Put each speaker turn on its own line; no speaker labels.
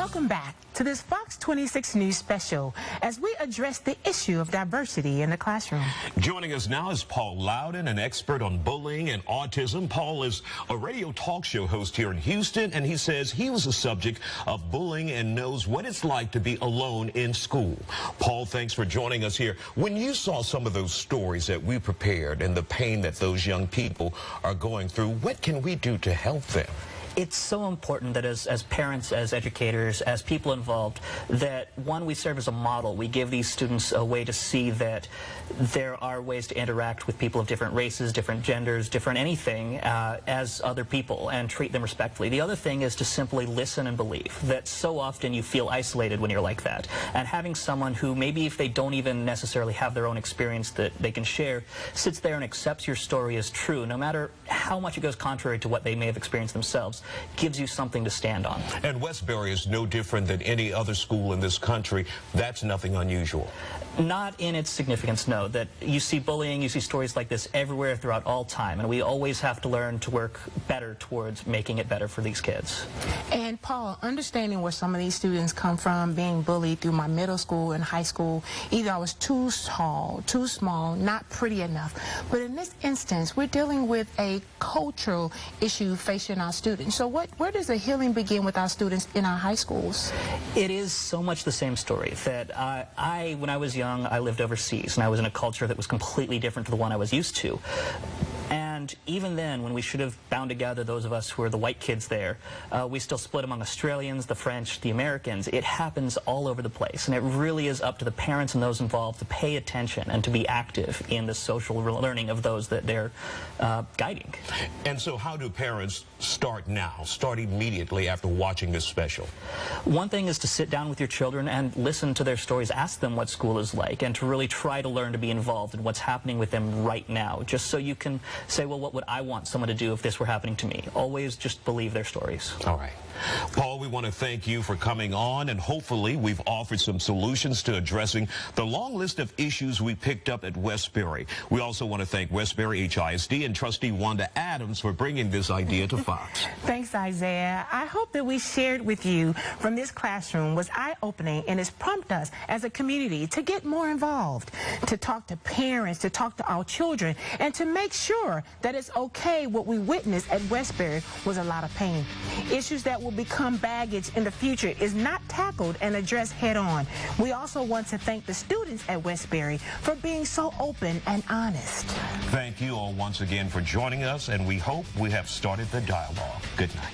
Welcome back to this Fox 26 News special as we address the issue of diversity in the classroom.
Joining us now is Paul Louden, an expert on bullying and autism. Paul is a radio talk show host here in Houston, and he says he was the subject of bullying and knows what it's like to be alone in school. Paul, thanks for joining us here. When you saw some of those stories that we prepared and the pain that those young people are going through, what can we do to help them?
It's so important that as parents, as educators, as people involved, that one, we serve as a model. We give these students a way to see that there are ways to interact with people of different races, different genders, different anything as other people and treat them respectfully. The other thing is to simply listen and believe that so often you feel isolated when you're like that. And having someone who maybe if they don't even necessarily have their own experience that they can share, sits there and accepts your story as true, no matter how much it goes contrary to what they may have experienced themselves, gives you something to stand on.
And Westbury is no different than any other school in this country. That's nothing unusual.
Not in its significance, no. That you see bullying, you see stories like this everywhere throughout all time, and we always have to learn to work better towards making it better for these kids.
And Paul, understanding where some of these students come from, being bullied through my middle school and high school, either I was too tall, too small, not pretty enough. But in this instance, we're dealing with a cultural issue facing our students. So where does the healing begin with our students in our high schools?
It is so much the same story. That when I was young, I lived overseas, and I was in a culture that was completely different to the one I was used to. And even then, when we should have bound together those of us who are the white kids there, we still split among Australians, the French, the Americans. It happens all over the place, and it really is up to the parents and those involved to pay attention and to be active in the social learning of those that they're guiding.
And so how do parents start now, start immediately after watching this special?
One thing is to sit down with your children and listen to their stories, ask them what school is like, and to really try to learn to be involved in what's happening with them right now, just so you can say, well, what would I want someone to do if this were happening to me? Always just believe their stories.
All right. Paul, we want to thank you for coming on, and hopefully we've offered some solutions to addressing the long list of issues we picked up at Westbury. We also want to thank Westbury HISD and Trustee Wanda Adams for bringing this idea to Fox.
Thanks, Isaiah. I hope that we shared with you from this classroom was eye-opening and has prompted us as a community to get more involved, to talk to parents, to talk to our children, and to make sure that it's okay what we witnessed at Westbury was a lot of pain. Issues that will become baggage in the future is not tackled and addressed head-on. We also want to thank the students at Westbury for being so open and honest.
Thank you all once again for joining us, and we hope we have started the dialogue. Good night.